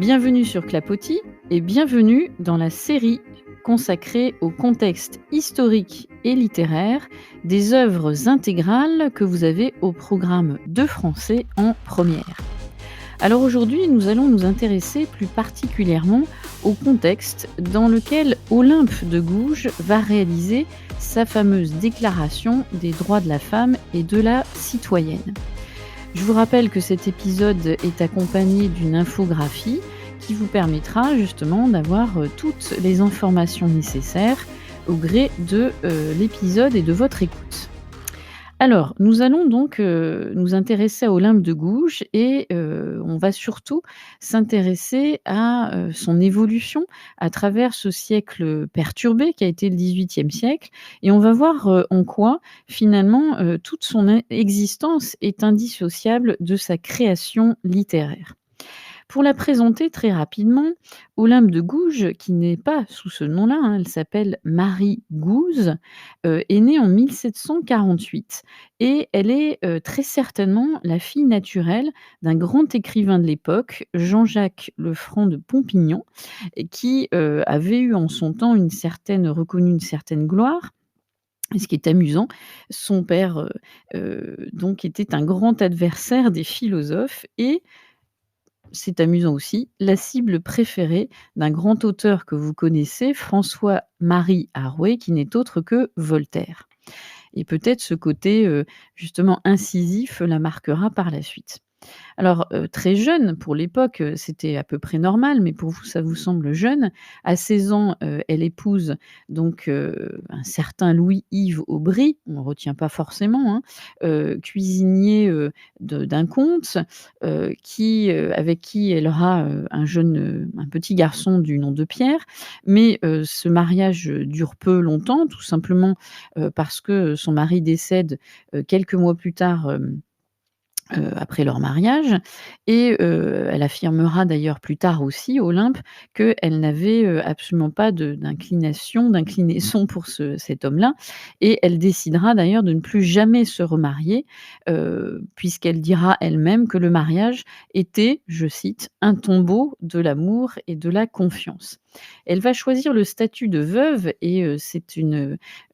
Bienvenue sur Clapotis et bienvenue dans la série consacrée au contexte historique et littéraire des œuvres intégrales que vous avez au programme de français en première. Alors aujourd'hui, nous allons nous intéresser plus particulièrement au contexte dans lequel Olympe de Gouges va réaliser sa fameuse déclaration des droits de la femme et de la citoyenne. Je vous rappelle que cet épisode est accompagné d'une infographie qui vous permettra justement d'avoir toutes les informations nécessaires au gré de l'épisode et de votre écoute. Alors, nous allons donc nous intéresser à Olympe de Gouges et on va surtout s'intéresser à son évolution à travers ce siècle perturbé qui a été le XVIIIe siècle et on va voir en quoi finalement toute son existence est indissociable de sa création littéraire. Pour la présenter très rapidement, Olympe de Gouges, qui n'est pas sous ce nom-là, elle s'appelle Marie Gouze, est née en 1748 et elle est très certainement la fille naturelle d'un grand écrivain de l'époque, Jean-Jacques Lefranc de Pompignan, et qui avait eu en son temps reconnu une certaine gloire. Et ce qui est amusant, son père donc était un grand adversaire des philosophes et c'est amusant aussi, la cible préférée d'un grand auteur que vous connaissez, François-Marie Arouet, qui n'est autre que Voltaire. Et peut-être ce côté, justement incisif la marquera par la suite. Alors, très jeune, pour l'époque, c'était à peu près normal, mais pour vous, ça vous semble jeune. À 16 ans, elle épouse donc un certain Louis-Yves Aubry, on ne retient pas forcément, hein, cuisinier, d'un comte, avec qui elle aura, un petit garçon du nom de Pierre. Mais, ce mariage, dure peu longtemps, tout simplement, parce que son mari décède, quelques mois plus tard, après leur mariage et elle affirmera d'ailleurs plus tard aussi, Olympe, qu'elle n'avait, absolument pas d'inclinaison pour cet homme-là et elle décidera d'ailleurs de ne plus jamais se remarier, puisqu'elle dira elle-même que le mariage était, je cite: «un tombeau de l'amour et de la confiance». Elle va choisir le statut de veuve et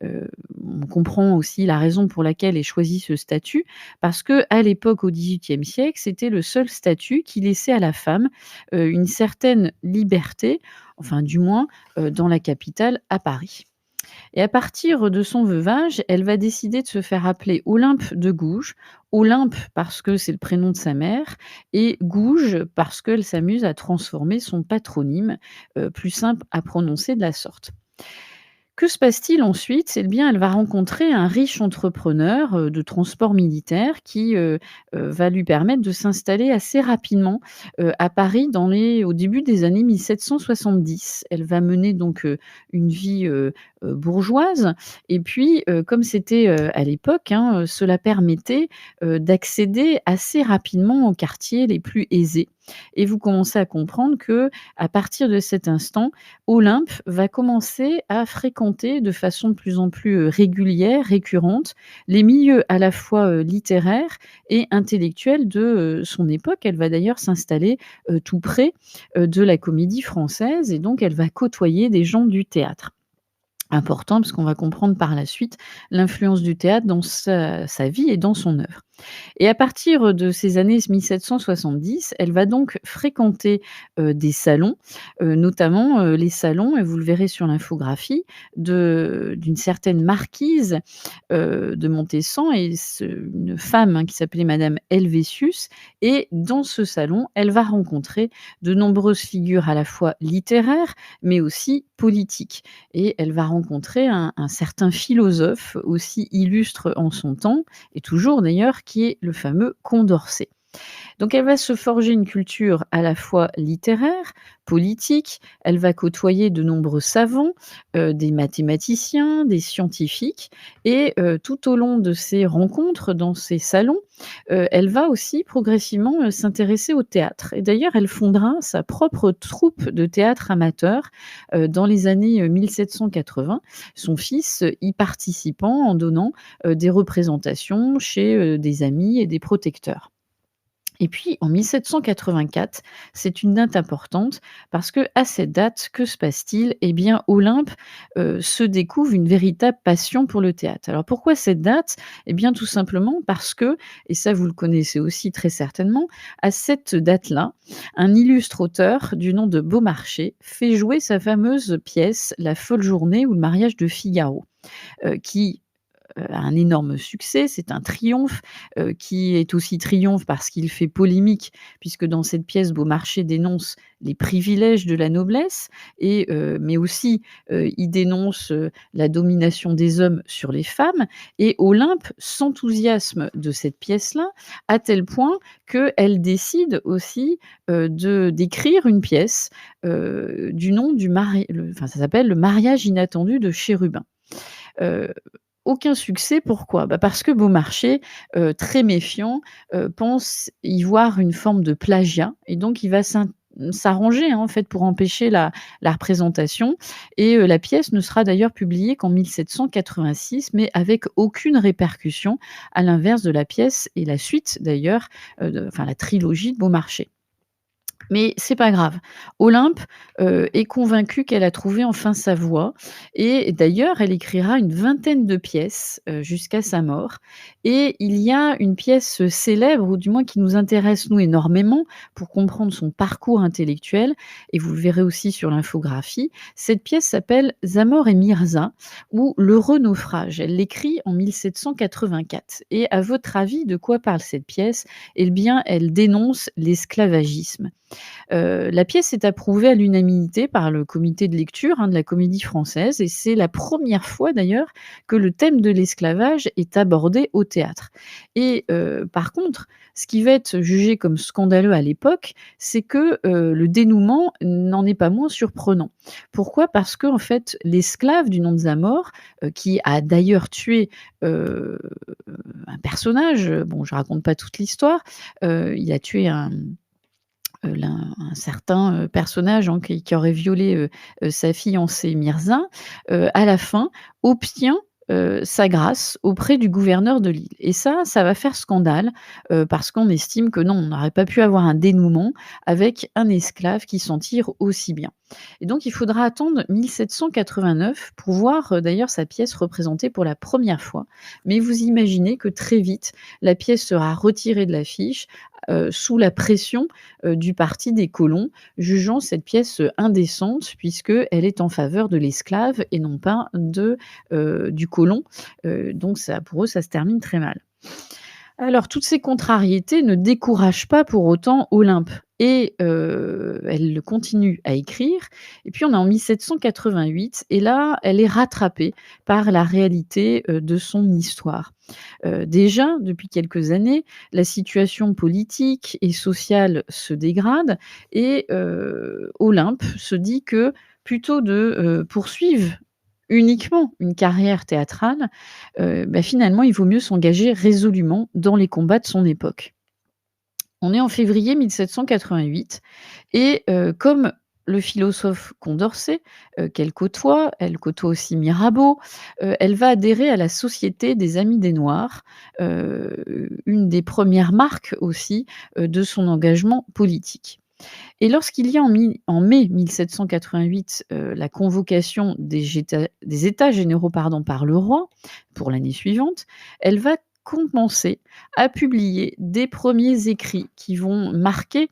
on comprend aussi la raison pour laquelle elle choisit ce statut, parce qu'à l'époque, au XVIIIe siècle, c'était le seul statut qui laissait à la femme, une certaine liberté, enfin du moins, dans la capitale, à Paris. Et à partir de son veuvage, elle va décider de se faire appeler Olympe de Gouges. Olympe parce que c'est le prénom de sa mère et Gouges parce qu'elle s'amuse à transformer son patronyme, plus simple à prononcer de la sorte. Que se passe-t-il ensuite? Eh bien, elle va rencontrer un riche entrepreneur, de transport militaire qui, va lui permettre de s'installer assez rapidement, à Paris au début des années 1770. Elle va mener donc, une vie, bourgeoise et puis, comme c'était, à l'époque, hein, cela permettait, d'accéder assez rapidement aux quartiers les plus aisés et vous commencez à comprendre que à partir de cet instant, Olympe va commencer à fréquenter de façon de plus en plus, régulière, récurrente, les milieux à la fois, littéraires et intellectuels de, son époque. Elle va d'ailleurs s'installer, tout près, de la Comédie Française et donc elle va côtoyer des gens du théâtre. Important parce qu'on va comprendre par la suite l'influence du théâtre dans sa vie et dans son œuvre. Et à partir de ces années 1770, elle va donc fréquenter, des salons, notamment, les salons et vous le verrez sur l'infographie d'une certaine marquise, de Montessan et une femme, hein, qui s'appelait madame Helvétius et dans ce salon, elle va rencontrer de nombreuses figures à la fois littéraires, mais aussi politiques et elle va rencontrer un certain philosophe aussi illustre en son temps et toujours d'ailleurs, qui est le fameux Condorcet. Donc elle va se forger une culture à la fois littéraire, politique, elle va côtoyer de nombreux savants, des mathématiciens, des scientifiques et tout au long de ces rencontres dans ces salons, elle va aussi progressivement, s'intéresser au théâtre et d'ailleurs elle fondera sa propre troupe de théâtre amateur, dans les années, 1780. Son fils, y participant en donnant, des représentations chez, des amis et des protecteurs. Et puis en 1784, c'est une date importante parce que à cette date, que se passe-t-il? Eh bien, Olympe, se découvre une véritable passion pour le théâtre. Alors pourquoi cette date? Eh bien, tout simplement parce que, et ça vous le connaissez aussi très certainement, à cette date-là, un illustre auteur du nom de Beaumarchais fait jouer sa fameuse pièce La Folle Journée ou le mariage de Figaro, qui un énorme succès, c'est un triomphe, qui est aussi triomphe parce qu'il fait polémique, puisque dans cette pièce, Beaumarchais dénonce les privilèges de la noblesse et mais aussi, il dénonce, la domination des hommes sur les femmes et Olympe s'enthousiasme de cette pièce-là, à tel point qu'elle décide aussi, d'écrire une pièce, du nom du mari enfin ça s'appelle «Le mariage inattendu de Chérubin». Heu, Aucun succès, pourquoi? Bah, parce que Beaumarchais, très méfiant, pense y voir une forme de plagiat et donc il va s'arranger, hein, en fait, pour empêcher la représentation et la pièce ne sera d'ailleurs publiée qu'en 1786, mais avec aucune répercussion, à l'inverse de la pièce et la suite d'ailleurs, enfin la trilogie de Beaumarchais. Mais c'est pas grave. Olympe, est convaincue qu'elle a trouvé enfin sa voie et d'ailleurs elle écrira une vingtaine de pièces, jusqu'à sa mort et il y a une pièce, célèbre ou du moins qui nous intéresse nous énormément pour comprendre son parcours intellectuel et vous le verrez aussi sur l'infographie. Cette pièce s'appelle Zamore et Mirza ou L'heureux naufrage. Elle l'écrit en 1784 et à votre avis, de quoi parle cette pièce? Eh bien, elle dénonce l'esclavagisme. La pièce est approuvée à l'unanimité par le comité de lecture, hein, de la Comédie Française et c'est la première fois d'ailleurs que le thème de l'esclavage est abordé au théâtre et par contre, ce qui va être jugé comme scandaleux à l'époque, c'est que, le dénouement n'en est pas moins surprenant. Pourquoi? Parce qu'en fait, l'esclave du nom de Zamore, qui a d'ailleurs tué, heu, un personnage, bon je raconte pas toute l'histoire, il a tué un certain, personnage, hein, qui aurait violé, sa fiancée Mirza, à la fin obtient, sa grâce auprès du gouverneur de l'île et ça va faire scandale, parce qu'on estime que non, on n'aurait pas pu avoir un dénouement avec un esclave qui s'en tire aussi bien et donc il faudra attendre 1789 pour voir, d'ailleurs sa pièce représentée pour la première fois. Mais vous imaginez que très vite, la pièce sera retirée de l'affiche, sous la pression du parti des colons, jugeant cette pièce, indécente puisqu'elle est en faveur de l'esclave et non pas du colon. Donc ça pour eux, ça se termine très mal. Alors toutes ces contrariétés ne découragent pas pour autant Olympe et elle continue à écrire et puis on est en 1788 et là, elle est rattrapée par la réalité, de son histoire. Déjà, depuis quelques années, la situation politique et sociale se dégrade et Olympe se dit que plutôt de, poursuivre uniquement une carrière théâtrale, bah, finalement, il vaut mieux s'engager résolument dans les combats de son époque. On est en février 1788 et comme le philosophe Condorcet, elle côtoie aussi Mirabeau, elle va adhérer à la Société des Amis des Noirs, une des premières marques aussi, de son engagement politique. Et lorsqu'il y a en mai 1788, la convocation des États généraux, pardon, par le roi pour l'année suivante, elle va commencer à publier des premiers écrits qui vont marquer,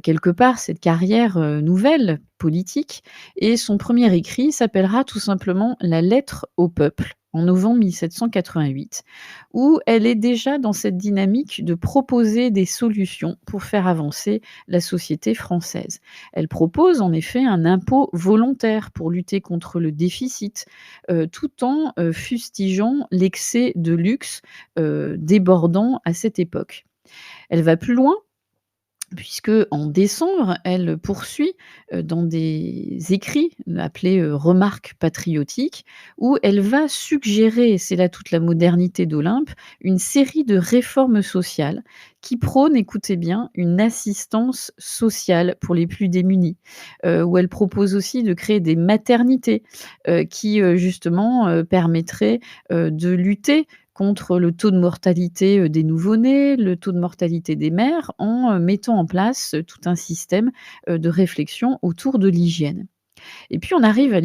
quelque part cette carrière, nouvelle politique et son premier écrit s'appellera tout simplement «La lettre au peuple» en novembre 1788 où elle est déjà dans cette dynamique de proposer des solutions pour faire avancer la société française. Elle propose en effet un impôt volontaire pour lutter contre le déficit, tout en, fustigeant l'excès de luxe, débordant à cette époque. Elle va plus loin puisque en décembre, elle poursuit, dans des écrits appelés, «Remarques patriotiques» où elle va suggérer, et c'est là toute la modernité d'Olympe, une série de réformes sociales qui prônent, écoutez bien, une assistance sociale pour les plus démunis. Où elle propose aussi de créer des maternités, qui, justement, permettraient, de lutter contre le taux de mortalité, des nouveau-nés, le taux de mortalité des mères, en mettant en place, tout un système, de réflexion autour de l'hygiène. Et puis on arrive à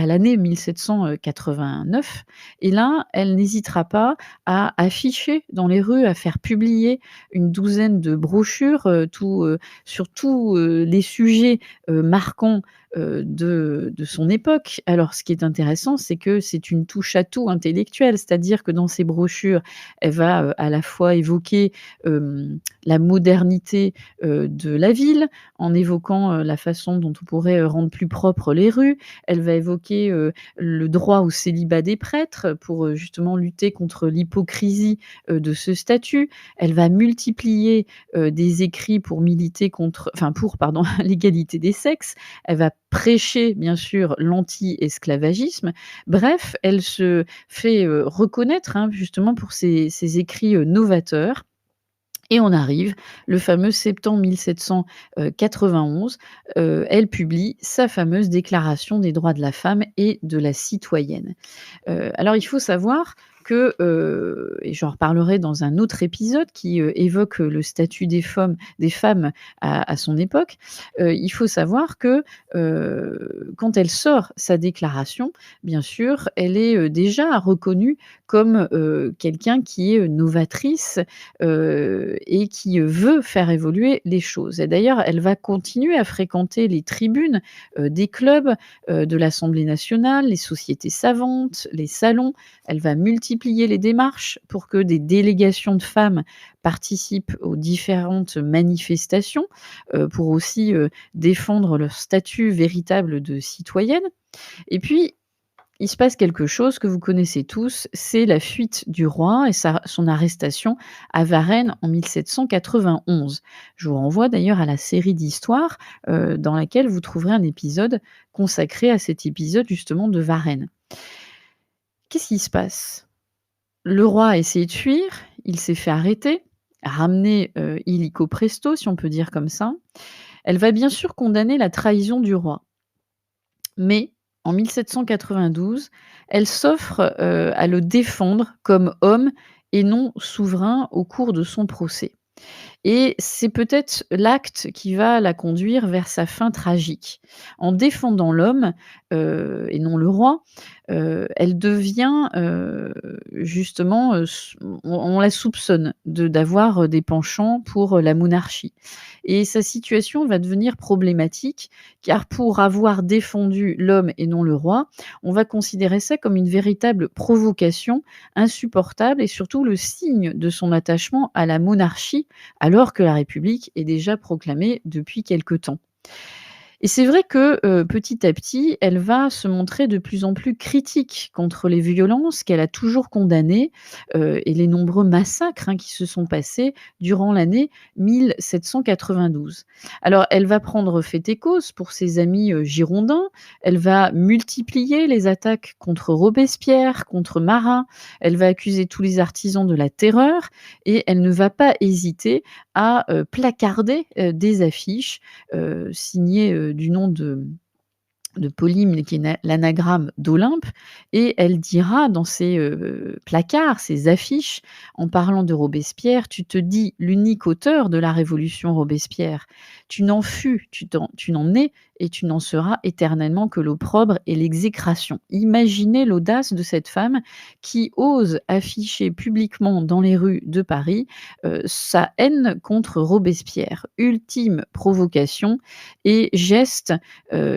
l'année 1789 et là, elle n'hésitera pas à afficher dans les rues, à faire publier une douzaine de brochures, sur tous, les sujets, marquants, de son époque. Alors ce qui est intéressant, c'est que c'est une touche à tout intellectuelle, c'est-à-dire que dans ces brochures, elle va, à la fois évoquer, la modernité, de la ville, en évoquant, la façon dont on pourrait, rendre plus propres les rues. Elle va évoquer, le droit au célibat des prêtres pour, justement lutter contre l'hypocrisie, de ce statut. Elle va multiplier, des écrits pour militer pour, pardon, l'égalité des sexes. Elle va prêcher, bien sûr, l'anti-esclavagisme. Bref, elle se fait, reconnaître, hein, justement pour ses écrits, novateurs. Et on arrive, le fameux septembre 1791, elle publie sa fameuse Déclaration des droits de la femme et de la citoyenne. Alors il faut savoir que, et j'en reparlerai dans un autre épisode qui, évoque, le statut des femmes à son époque. Il faut savoir que, quand elle sort sa déclaration, bien sûr, elle est, déjà reconnue comme, quelqu'un qui est, novatrice, et qui, veut faire évoluer les choses. Et d'ailleurs, elle va continuer à fréquenter les tribunes, des clubs, de l'Assemblée nationale, les sociétés savantes, les salons. Elle va multiplier les démarches pour que des délégations de femmes participent aux différentes manifestations, pour aussi, défendre leur statut véritable de citoyenne. Et puis, il se passe quelque chose que vous connaissez tous, c'est la fuite du roi et son arrestation à Varennes en 1791. Je vous renvoie d'ailleurs à la série d'histoires, dans laquelle vous trouverez un épisode consacré à cet épisode justement de Varennes. Qu'est-ce qui se passe? Le roi a essayé de fuir, il s'est fait arrêter, ramener, illico presto, si on peut dire comme ça. Elle va bien sûr condamner la trahison du roi. Mais en 1792, elle s'offre, à le défendre comme homme et non souverain au cours de son procès. Et c'est peut-être l'acte qui va la conduire vers sa fin tragique. En défendant l'homme, et non le roi, elle devient, justement, on la soupçonne d'avoir, des penchants pour, la monarchie. Et sa situation va devenir problématique, car pour avoir défendu l'homme et non le roi, on va considérer ça comme une véritable provocation insupportable et surtout le signe de son attachement à la monarchie, alors que la République est déjà proclamée depuis quelque temps. Et c'est vrai que, petit à petit, elle va se montrer de plus en plus critique contre les violences qu'elle a toujours condamnées, et les nombreux massacres, hein, qui se sont passés durant l'année 1792. Alors elle va prendre fait et cause pour ses amis, girondins, elle va multiplier les attaques contre Robespierre, contre Marat, elle va accuser tous les artisans de la terreur et elle ne va pas hésiter à, placarder, des affiches, signées, du nom de Polyme, qui est l'anagramme d'Olympe, et elle dira dans ses, placards, ses affiches, en parlant de Robespierre: «Tu te dis l'unique auteur de la révolution Robespierre. Tu n'en fus, tu n'en es et tu n'en seras éternellement que l'opprobre et l'exécration». Imaginez l'audace de cette femme qui ose afficher publiquement dans les rues de Paris, sa haine contre Robespierre. Ultime provocation et geste,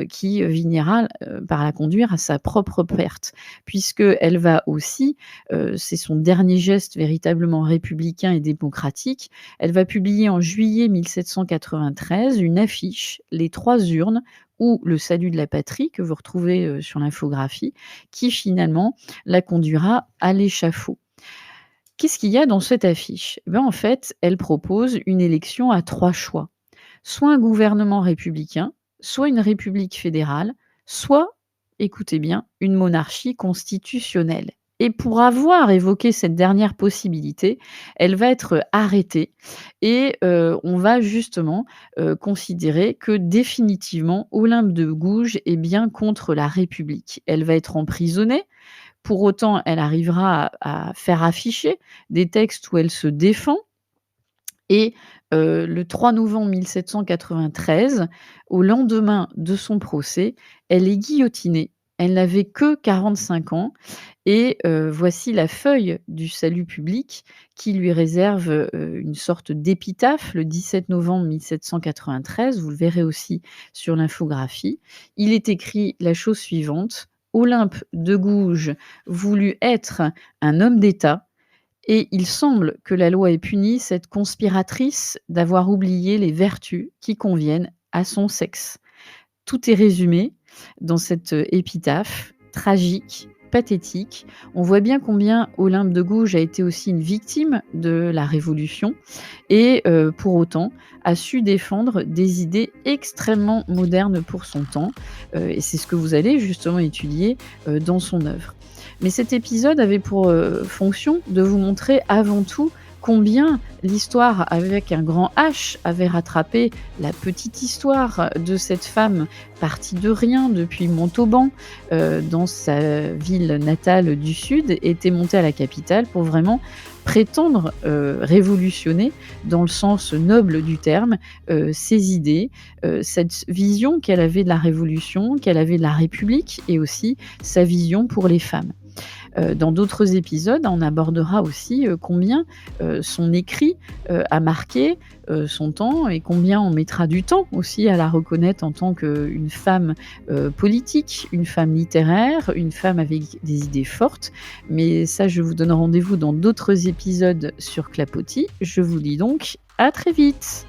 qui finira, par la conduire à sa propre perte. Puisqu'elle va aussi, c'est son dernier geste véritablement républicain et démocratique, elle va publier en juillet 1793 une affiche, Les 3 urnes ou Le salut de la patrie, que vous retrouvez, sur l'infographie, qui finalement la conduira à l'échafaud. Qu'est-ce qu'il y a dans cette affiche? Eh ben, en fait, elle propose une élection à 3 choix. Soit un gouvernement républicain, soit une république fédérale, soit, écoutez bien, une monarchie constitutionnelle. Et pour avoir évoqué cette dernière possibilité, elle va être arrêtée et on va justement, considérer que définitivement Olympe de Gouges est bien contre la République. Elle va être emprisonnée, Pour autant, elle arrivera à faire afficher des textes où elle se défend et le 3 novembre 1793, au lendemain de son procès, elle est guillotinée. Elle n'avait que 45 ans et voici la feuille du salut public qui lui réserve, une sorte d'épitaphe le 17 novembre 1793. Vous le verrez aussi sur l'infographie. Il est écrit la chose suivante: «Olympe de Gouges voulut être un homme d'État et il semble que la loi ait puni cette conspiratrice d'avoir oublié les vertus qui conviennent à son sexe». Tout est résumé dans cette, épitaphe tragique, pathétique. On voit bien combien Olympe de Gouges a été aussi une victime de la Révolution et pour autant a su défendre des idées extrêmement modernes pour son temps, et c'est ce que vous allez justement étudier, dans son œuvre. Mais cet épisode avait pour, fonction de vous montrer avant tout combien l'histoire avec un grand H avait rattrapé la petite histoire de cette femme partie de rien depuis Montauban, dans sa ville natale du sud, était montée à la capitale pour vraiment prétendre, révolutionner dans le sens noble du terme, ses idées, cette vision qu'elle avait de la révolution, qu'elle avait de la République et aussi sa vision pour les femmes. Dans d'autres épisodes, on abordera aussi, combien, son écrit, a marqué, son temps et combien on mettra du temps aussi à la reconnaître en tant qu'une femme, politique, une femme littéraire, une femme avec des idées fortes. Mais ça, je vous donne rendez-vous dans d'autres épisodes sur Clapotis. Je vous dis donc à très vite!